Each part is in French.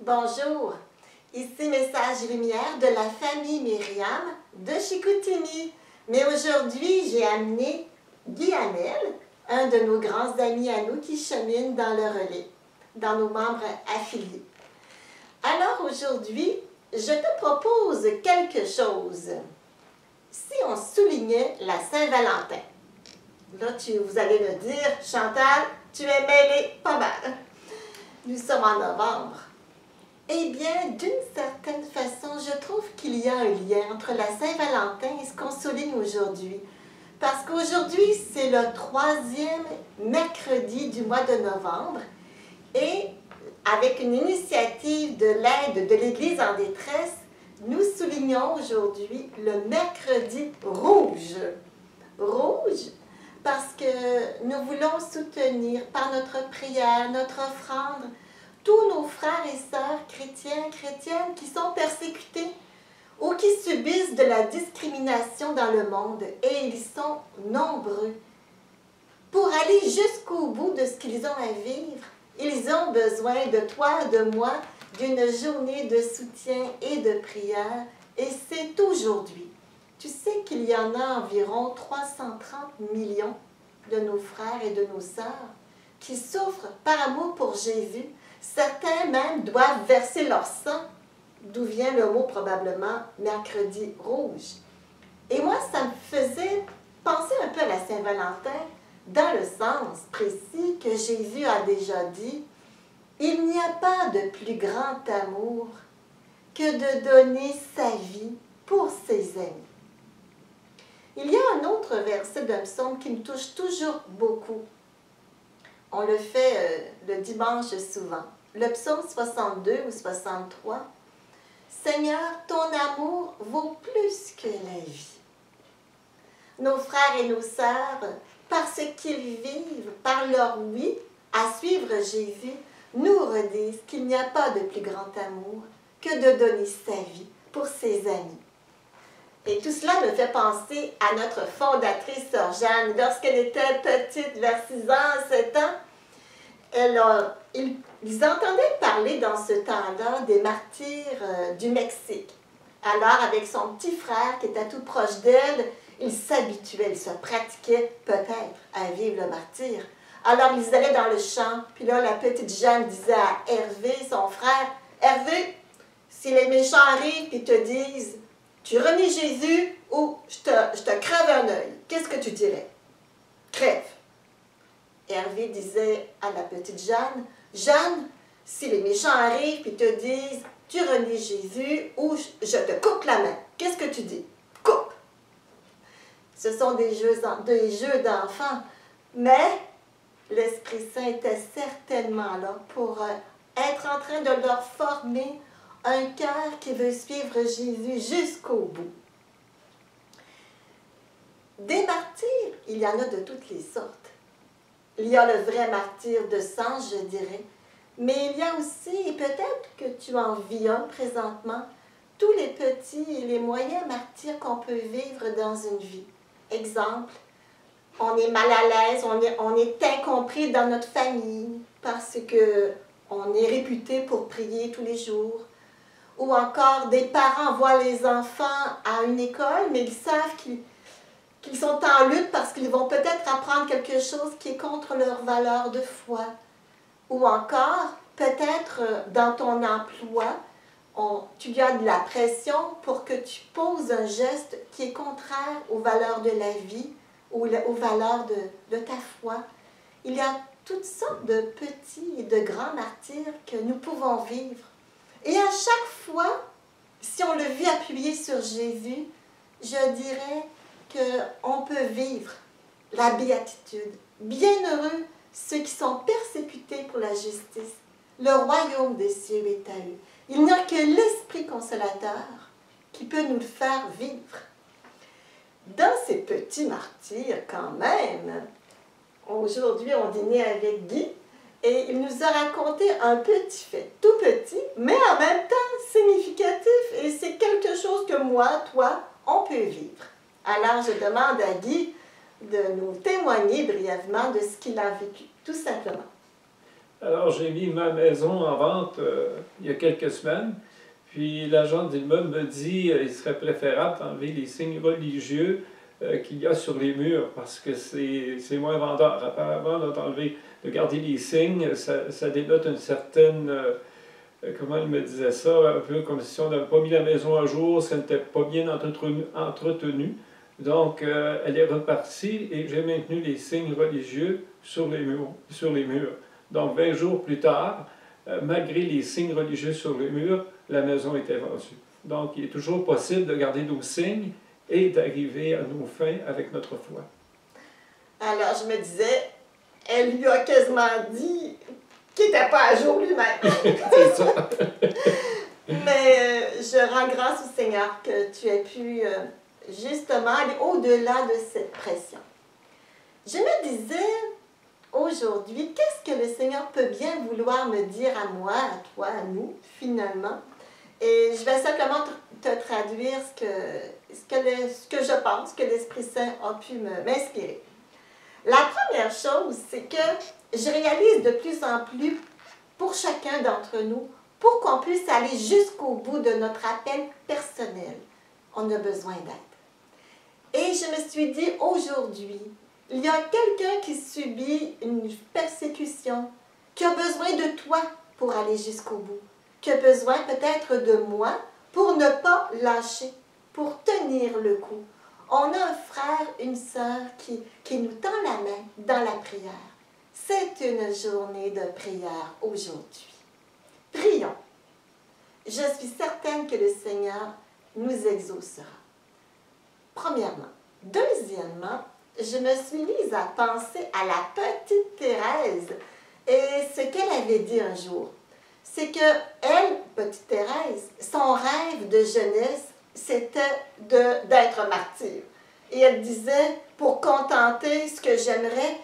Bonjour, ici Message Lumière de la famille Myriam de Chicoutimi. Mais aujourd'hui, j'ai amené Guy Hamel, un de nos grands amis à nous qui chemine dans le relais, dans nos membres affiliés. Alors aujourd'hui, je te propose quelque chose. Si on soulignait la Saint-Valentin, là vous allez me dire, Chantal, tu es mêlée pas mal. Nous sommes en novembre. Eh bien, d'une certaine façon, je trouve qu'il y a un lien entre la Saint-Valentin et ce qu'on souligne aujourd'hui. Parce qu'aujourd'hui, c'est le 3e mercredi du mois de novembre et avec une initiative de l'aide de l'Église en détresse, nous soulignons aujourd'hui le mercredi rouge. Rouge parce que nous voulons soutenir par notre prière, notre offrande, tous nos frères et sœurs chrétiens, chrétiennes qui sont persécutés ou qui subissent de la discrimination dans le monde, et ils sont nombreux. Pour aller jusqu'au bout de ce qu'ils ont à vivre, ils ont besoin de toi, de moi, d'une journée de soutien et de prière, et c'est aujourd'hui. Tu sais qu'il y en a environ 330 millions de nos frères et de nos sœurs qui souffrent par amour pour Jésus. Certains même doivent verser leur sang, d'où vient le mot probablement mercredi rouge. Et moi, ça me faisait penser un peu à la Saint-Valentin, dans le sens précis que Jésus a déjà dit, il n'y a pas de plus grand amour que de donner sa vie pour ses amis. Il y a un autre verset d'un psaume qui me touche toujours beaucoup. On le fait le dimanche souvent. Le psaume 62 ou 63. Seigneur, ton amour vaut plus que la vie. Nos frères et nos sœurs, parce qu'ils vivent par leur oui à suivre Jésus, nous redisent qu'il n'y a pas de plus grand amour que de donner sa vie pour ses amis. Et tout cela me fait penser à notre fondatrice, Sœur Jeanne. Lorsqu'elle était petite, vers 6 ans, 7 ans, ils entendaient parler dans ce temps-là des martyrs du Mexique. Alors, avec son petit frère qui était tout proche d'elle, ils s'habituaient, ils se pratiquaient peut-être à vivre le martyre. Alors, ils allaient dans le champ, puis là, la petite Jeanne disait à Hervé, son frère, « Hervé, si les méchants arrivent et te disent, tu renies Jésus ou je te crève un œil, qu'est-ce que tu dirais? Crève. » Hervé disait à la petite Jeanne, « Jeanne, si les méchants arrivent et te disent, tu renies Jésus ou je te coupe la main, qu'est-ce que tu dis? Coupe. » Ce sont des jeux d'enfants, mais l'Esprit Saint était certainement là pour être en train de leur former un cœur qui veut suivre Jésus jusqu'au bout. Des martyrs, il y en a de toutes les sortes. Il y a le vrai martyr de sang, je dirais, mais il y a aussi, et peut-être que tu en vis un présentement, tous les petits et les moyens martyrs qu'on peut vivre dans une vie. Exemple, on est mal à l'aise, on est incompris dans notre famille parce qu'on est réputé pour prier tous les jours. Ou encore, des parents voient les enfants à une école, mais ils savent qu'ils sont en lutte parce qu'ils vont peut-être apprendre quelque chose qui est contre leur valeur de foi. Ou encore, peut-être dans ton emploi, tu y as de la pression pour que tu poses un geste qui est contraire aux valeurs de la vie ou aux valeurs de ta foi. Il y a toutes sortes de petits et de grands martyrs que nous pouvons vivre. Et à chaque fois, si on le vit appuyé sur Jésus, je dirais qu'on peut vivre la béatitude. Bienheureux ceux qui sont persécutés pour la justice. Le royaume des cieux est à eux. Il n'y a que l'Esprit consolateur qui peut nous le faire vivre. Dans ces petits martyrs, quand même, aujourd'hui on dînait avec Guy, et il nous a raconté un petit fait, tout petit, mais en même temps significatif, et c'est quelque chose que moi, toi, on peut vivre. Alors je demande à Guy de nous témoigner brièvement de ce qu'il a vécu, tout simplement. Alors, j'ai mis ma maison en vente il y a quelques semaines. Puis l'agent d'immeuble me dit qu'il serait préférable d'enlever les signes religieux qu'il y a sur les murs parce que c'est moins vendeur. Apparemment, de garder les signes, ça dénote une certaine... comment il me disait ça? Un peu comme si on n'avait pas mis la maison à jour, si elle n'était pas bien entretenue. Donc, elle est repartie et j'ai maintenu les signes religieux sur les murs. Donc, 20 jours plus tard, malgré les signes religieux sur les murs, la maison était vendue. Donc, il est toujours possible de garder nos signes et d'arriver à nos fins avec notre foi. Alors, je me disais, elle lui a quasiment dit qu'il n'était pas à jour lui-même. C'est ça. Mais je rends grâce au Seigneur que tu aies pu justement aller au-delà de cette pression. Je me disais aujourd'hui, qu'est-ce que le Seigneur peut bien vouloir me dire à moi, à toi, à nous, finalement? Et je vais simplement te traduire ce que je pense que l'Esprit Saint a pu m'inspirer. La première chose, c'est que je réalise de plus en plus pour chacun d'entre nous, pour qu'on puisse aller jusqu'au bout de notre appel personnel, on a besoin d'aide. Et je me suis dit, aujourd'hui, il y a quelqu'un qui subit une persécution, qui a besoin de toi pour aller jusqu'au bout, qui a besoin peut-être de moi pour ne pas lâcher, pour tenir le coup. On a un frère, une sœur qui nous tend la main dans la prière. C'est une journée de prière aujourd'hui. Prions. Je suis certaine que le Seigneur nous exaucera. Premièrement. Deuxièmement, je me suis mise à penser à la petite Thérèse et ce qu'elle avait dit un jour. C'est que elle, petite Thérèse, son rêve de jeunesse, c'était d'être martyr. Et elle disait, pour contenter ce que j'aimerais,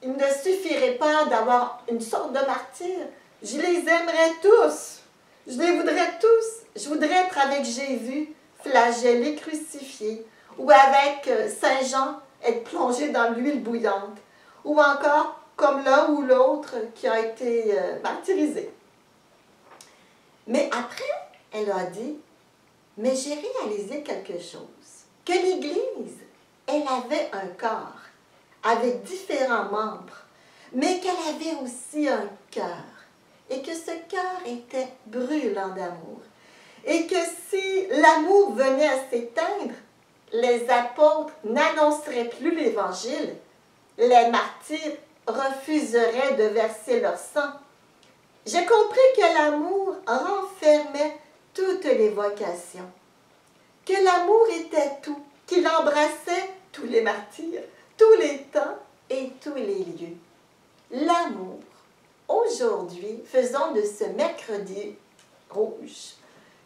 il ne suffirait pas d'avoir une sorte de martyr. Je les aimerais tous. Je les voudrais tous. Je voudrais être avec Jésus, flagellé, crucifié, ou avec Saint Jean, être plongé dans l'huile bouillante, ou encore comme l'un ou l'autre qui a été martyrisé. Mais après, elle a dit, mais j'ai réalisé quelque chose, que l'Église, elle avait un corps avec différents membres, mais qu'elle avait aussi un cœur, et que ce cœur était brûlant d'amour, et que si l'amour venait à s'éteindre, les apôtres n'annonceraient plus l'Évangile, les martyrs refuseraient de verser leur sang. J'ai compris que l'amour renfermait toutes les vocations, que l'amour était tout, qu'il embrassait tous les martyrs, tous les temps et tous les lieux. L'amour. Aujourd'hui, faisons de ce mercredi rouge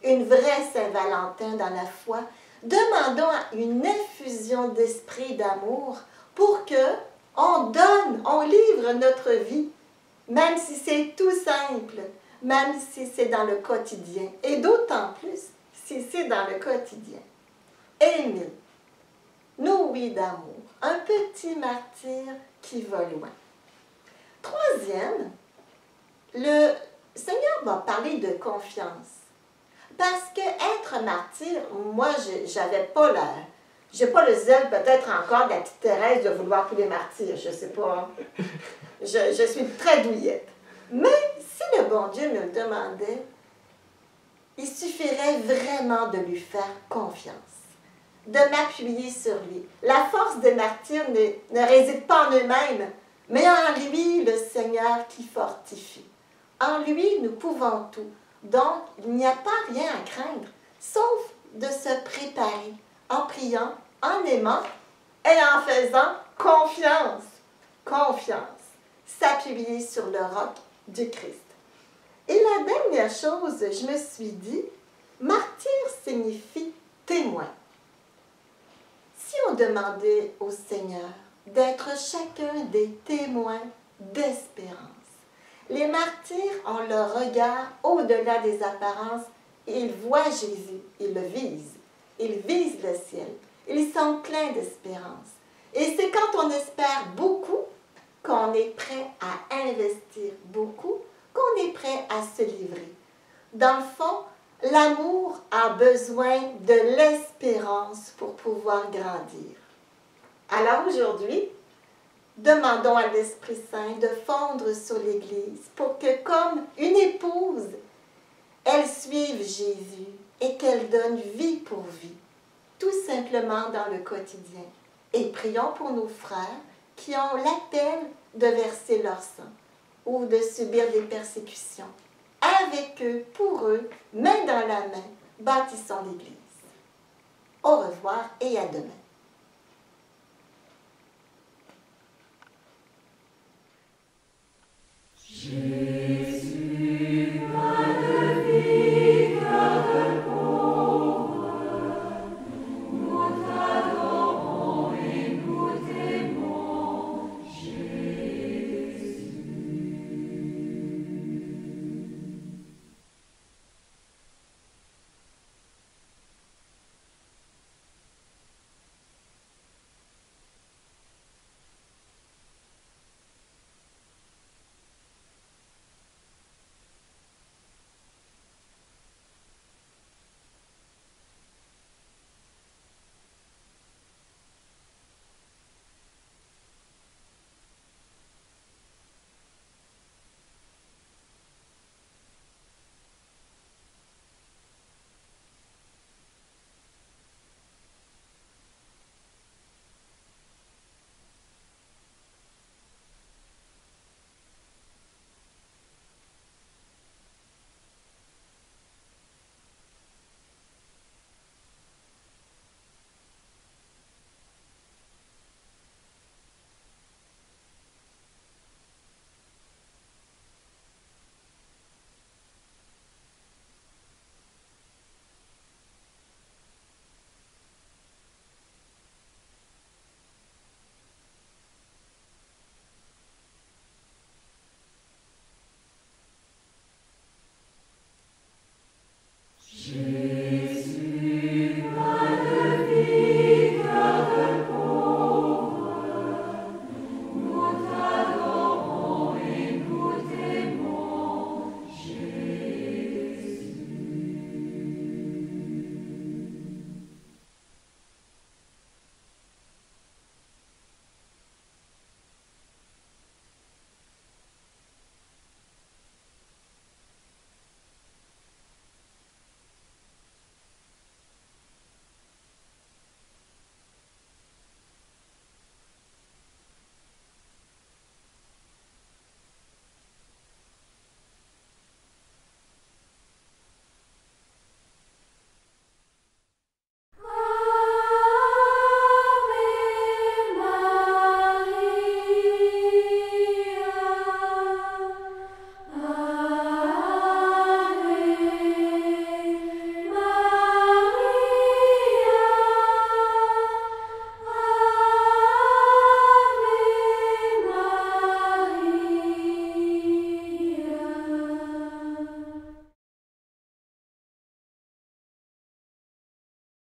une vraie Saint-Valentin dans la foi. Demandons une effusion d'esprit d'amour pour que on donne, on livre notre vie, même si c'est tout simple, même si c'est dans le quotidien, et d'autant plus si c'est dans le quotidien. Aimer, nourri d'amour, un petit martyr qui va loin. Troisième, le Seigneur m'a parlé de confiance. Parce que être martyr, moi, j'ai pas le zèle peut-être encore de la petite Thérèse de vouloir tous les martyrs, je sais pas. Je suis très douillette. Mais si le bon Dieu me le demandait, il suffirait vraiment de lui faire confiance, de m'appuyer sur lui. La force des martyrs ne réside pas en eux-mêmes, mais en lui, le Seigneur qui fortifie. En lui, nous pouvons tout. Donc, il n'y a pas rien à craindre, sauf de se préparer en priant, en aimant et en faisant confiance. Confiance. S'appuyer sur le roc du Christ. Et la dernière chose, je me suis dit, martyr signifie témoin. Si on demandait au Seigneur d'être chacun des témoins d'espérance, les martyrs ont leur regard au-delà des apparences. Ils voient Jésus, ils le visent. Ils visent le ciel. Ils sont pleins d'espérance. Et c'est quand on espère beaucoup qu'on est prêt à investir beaucoup, qu'on est prêt à se livrer. Dans le fond, l'amour a besoin de l'espérance pour pouvoir grandir. Alors aujourd'hui, demandons à l'Esprit Saint de fondre sur l'Église pour que, comme une épouse, elle suive Jésus et qu'elle donne vie pour vie, tout simplement dans le quotidien. Et prions pour nos frères qui ont l'appel de verser leur sang ou de subir des persécutions. Avec eux, pour eux, main dans la main, bâtissons l'Église. Au revoir et à demain.